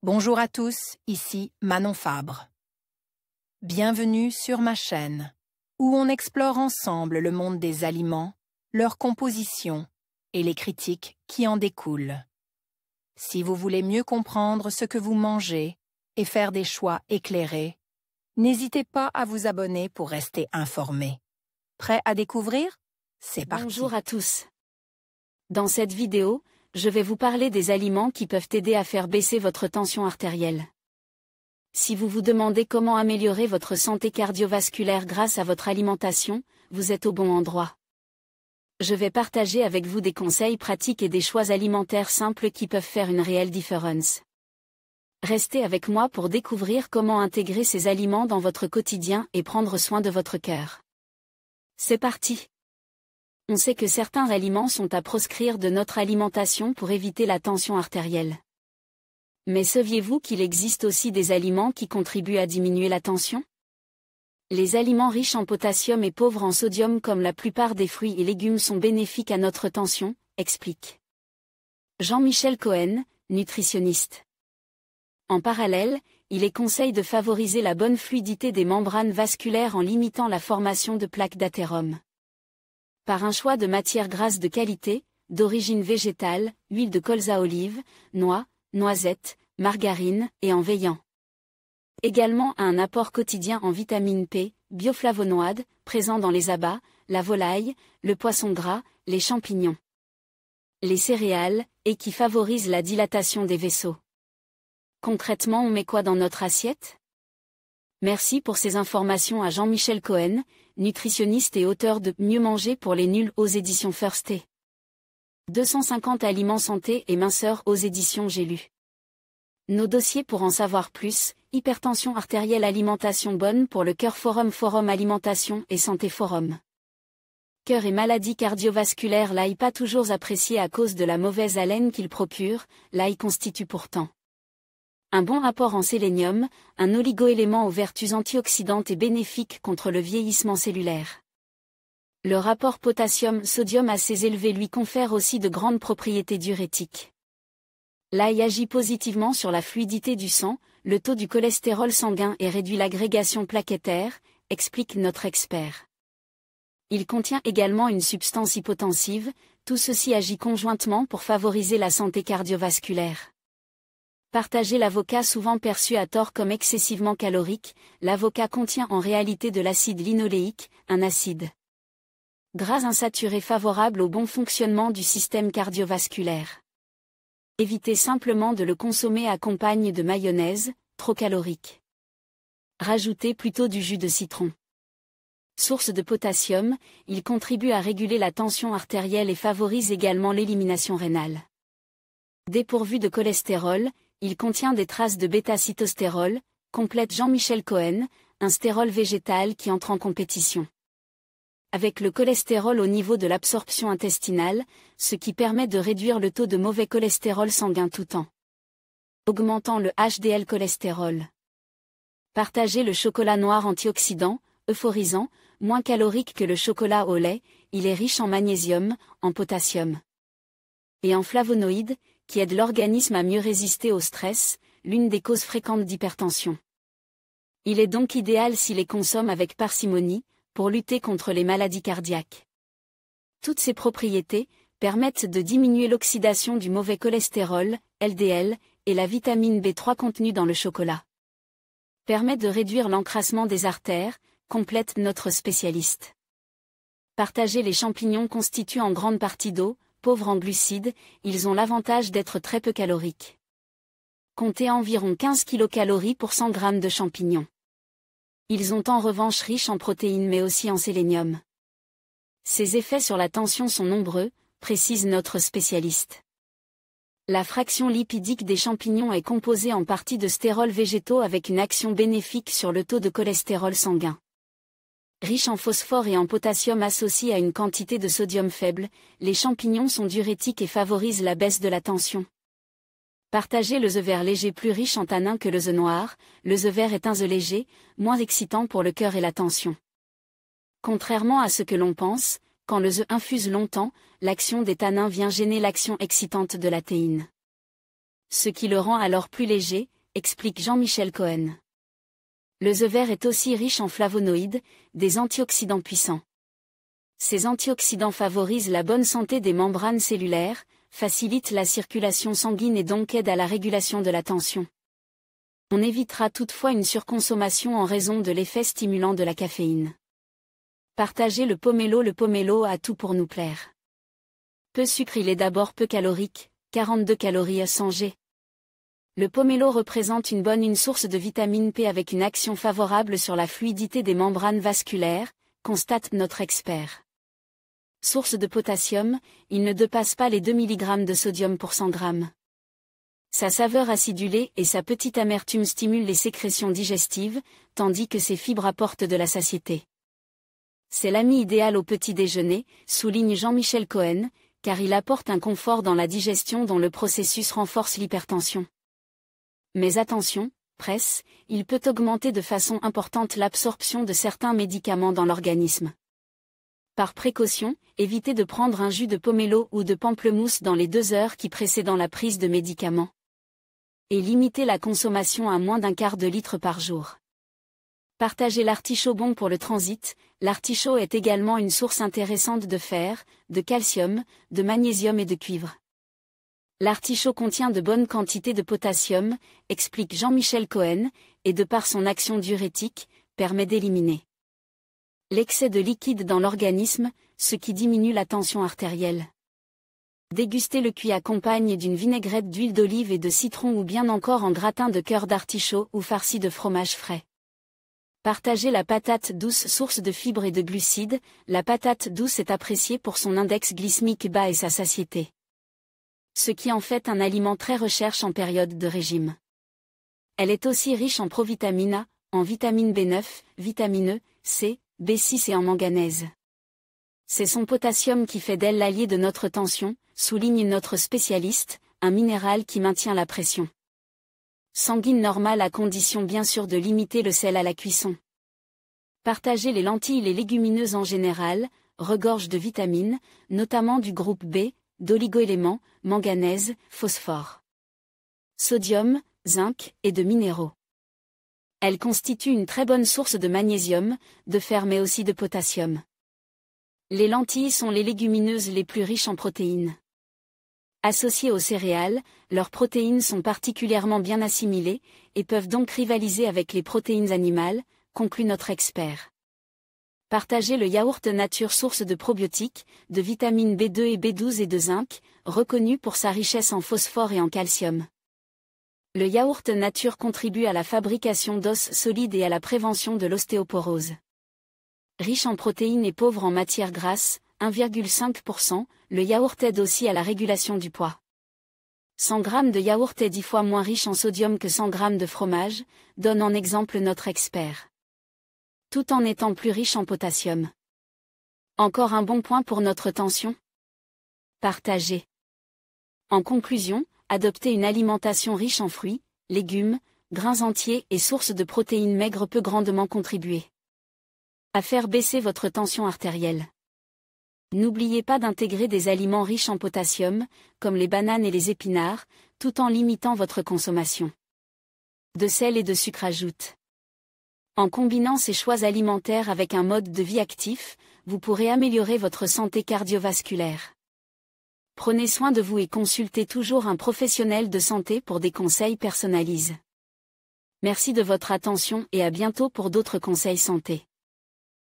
Bonjour à tous, ici Manon Fabre. Bienvenue sur ma chaîne, où on explore ensemble le monde des aliments, leur composition et les critiques qui en découlent. Si vous voulez mieux comprendre ce que vous mangez et faire des choix éclairés, n'hésitez pas à vous abonner pour rester informé. Prêt à découvrir? C'est parti. Bonjour à tous. Dans cette vidéo, je vais vous parler des aliments qui peuvent aider à faire baisser votre tension artérielle. Si vous vous demandez comment améliorer votre santé cardiovasculaire grâce à votre alimentation, vous êtes au bon endroit. Je vais partager avec vous des conseils pratiques et des choix alimentaires simples qui peuvent faire une réelle différence. Restez avec moi pour découvrir comment intégrer ces aliments dans votre quotidien et prendre soin de votre cœur. C'est parti! On sait que certains aliments sont à proscrire de notre alimentation pour éviter la tension artérielle. Mais saviez-vous qu'il existe aussi des aliments qui contribuent à diminuer la tension? Les aliments riches en potassium et pauvres en sodium comme la plupart des fruits et légumes sont bénéfiques à notre tension, explique Jean-Michel Cohen, nutritionniste. En parallèle, il est conseillé de favoriser la bonne fluidité des membranes vasculaires en limitant la formation de plaques d'athérome. Par un choix de matières grasses de qualité, d'origine végétale, huile de colza olive, noix, noisettes, margarine, et en veillant. Également un apport quotidien en vitamine P, bioflavonoïdes, présents dans les abats, la volaille, le poisson gras, les champignons. Les céréales, et qui favorisent la dilatation des vaisseaux. Concrètement, on met quoi dans notre assiette? Merci pour ces informations à Jean-Michel Cohen, nutritionniste et auteur de Mieux manger pour les nuls aux éditions Firsté. 250 aliments santé et minceur aux éditions J'ai lu. Nos dossiers pour en savoir plus, hypertension artérielle alimentation bonne pour le cœur Forum alimentation et santé Forum. Cœur et maladies cardiovasculaires. L'ail pas toujours apprécié à cause de la mauvaise haleine qu'il procure, l'ail constitue pourtant un bon apport en sélénium, un oligoélément aux vertus antioxydantes et bénéfiques contre le vieillissement cellulaire. Le rapport potassium-sodium assez élevé lui confère aussi de grandes propriétés diurétiques. L'ail agit positivement sur la fluidité du sang, le taux du cholestérol sanguin et réduit l'agrégation plaquettaire, explique notre expert. Il contient également une substance hypotensive, tout ceci agit conjointement pour favoriser la santé cardiovasculaire. Partager l'avocat souvent perçu à tort comme excessivement calorique, l'avocat contient en réalité de l'acide linoléique, un acide gras insaturé favorable au bon fonctionnement du système cardiovasculaire. Évitez simplement de le consommer accompagné de mayonnaise, trop calorique. Rajoutez plutôt du jus de citron. Source de potassium, il contribue à réguler la tension artérielle et favorise également l'élimination rénale. Dépourvu de cholestérol, il contient des traces de bêta-cytostérol, complète Jean-Michel Cohen, un stérol végétal qui entre en compétition avec le cholestérol au niveau de l'absorption intestinale, ce qui permet de réduire le taux de mauvais cholestérol sanguin tout en augmentant le HDL cholestérol. Partagez le chocolat noir antioxydant, euphorisant, moins calorique que le chocolat au lait, il est riche en magnésium, en potassium et en flavonoïdes, qui aident l'organisme à mieux résister au stress, l'une des causes fréquentes d'hypertension. Il est donc idéal s'il les consomme avec parcimonie, pour lutter contre les maladies cardiaques. Toutes ces propriétés permettent de diminuer l'oxydation du mauvais cholestérol, LDL, et la vitamine B3 contenue dans le chocolat. Permet de réduire l'encrassement des artères, complète notre spécialiste. Partager les champignons constituent en grande partie d'eau, pauvres en glucides, ils ont l'avantage d'être très peu caloriques. Comptez environ 15 kcal pour 100 g de champignons. Ils ont en revanche riches en protéines mais aussi en sélénium. Ces effets sur la tension sont nombreux, précise notre spécialiste. La fraction lipidique des champignons est composée en partie de stérols végétaux avec une action bénéfique sur le taux de cholestérol sanguin. Riches en phosphore et en potassium associés à une quantité de sodium faible, les champignons sont diurétiques et favorisent la baisse de la tension. Partagez le œuf vert léger plus riche en tanins que l'œuf noir, l'œuf vert est un œuf léger, moins excitant pour le cœur et la tension. Contrairement à ce que l'on pense, quand l'œuf infuse longtemps, l'action des tanins vient gêner l'action excitante de la théine. ce qui le rend alors plus léger, explique Jean-Michel Cohen. Le thé vert est aussi riche en flavonoïdes, des antioxydants puissants. Ces antioxydants favorisent la bonne santé des membranes cellulaires, facilitent la circulation sanguine et donc aident à la régulation de la tension. On évitera toutefois une surconsommation en raison de l'effet stimulant de la caféine. Partagez le pomelo a tout pour nous plaire. Peu sucre, il est d'abord peu calorique, 42 calories à 100 g. Le pomelo représente une source de vitamine P avec une action favorable sur la fluidité des membranes vasculaires, constate notre expert. Source de potassium, il ne dépasse pas les 2 mg de sodium pour 100 g. Sa saveur acidulée et sa petite amertume stimulent les sécrétions digestives, tandis que ses fibres apportent de la satiété. C'est l'ami idéal au petit déjeuner, souligne Jean-Michel Cohen, car il apporte un confort dans la digestion dont le processus renforce l'hypertension. Mais attention, presse, il peut augmenter de façon importante l'absorption de certains médicaments dans l'organisme. Par précaution, évitez de prendre un jus de pomelo ou de pamplemousse dans les 2 heures qui précèdent la prise de médicaments. Et limitez la consommation à moins d'1/4 de litre par jour. Partagez l'artichaut bon pour le transit. L'artichaut est également une source intéressante de fer, de calcium, de magnésium et de cuivre. L'artichaut contient de bonnes quantités de potassium, explique Jean-Michel Cohen, et de par son action diurétique, permet d'éliminer l'excès de liquide dans l'organisme, ce qui diminue la tension artérielle. Dégustez le cuit accompagne d'une vinaigrette d'huile d'olive et de citron ou bien encore en gratin de cœur d'artichaut ou farci de fromage frais. Partagez la patate douce, source de fibres et de glucides. La patate douce est appréciée pour son index glycémique bas et sa satiété, ce qui en fait un aliment très recherché en période de régime. Elle est aussi riche en provitamine A, en vitamine B9, vitamine E, C, B6 et en manganèse. C'est son potassium qui fait d'elle l'allié de notre tension, souligne notre spécialiste, un minéral qui maintient la pression sanguine normale à condition bien sûr de limiter le sel à la cuisson. Partagez les lentilles et les légumineuses en général, regorgent de vitamines, notamment du groupe B, d'oligo-éléments, manganèse, phosphore, sodium, zinc et de minéraux. Elles constituent une très bonne source de magnésium, de fer mais aussi de potassium. Les lentilles sont les légumineuses les plus riches en protéines. Associées aux céréales, leurs protéines sont particulièrement bien assimilées, et peuvent donc rivaliser avec les protéines animales, conclut notre expert. Partagez le yaourt nature, source de probiotiques, de vitamines B2 et B12 et de zinc, reconnu pour sa richesse en phosphore et en calcium. Le yaourt nature contribue à la fabrication d'os solides et à la prévention de l'ostéoporose. Riche en protéines et pauvre en matières grasses, 1,5%, le yaourt aide aussi à la régulation du poids. 100 g de yaourt est 10 fois moins riche en sodium que 100 g de fromage, donne en exemple notre expert, tout en étant plus riche en potassium. Encore un bon point pour notre tension. Partagez. En conclusion, adopter une alimentation riche en fruits, légumes, grains entiers et sources de protéines maigres peut grandement contribuer à faire baisser votre tension artérielle. N'oubliez pas d'intégrer des aliments riches en potassium, comme les bananes et les épinards, tout en limitant votre consommation de sel et de sucre. Ajoute. En combinant ces choix alimentaires avec un mode de vie actif, vous pourrez améliorer votre santé cardiovasculaire. Prenez soin de vous et consultez toujours un professionnel de santé pour des conseils personnalisés. Merci de votre attention et à bientôt pour d'autres conseils santé.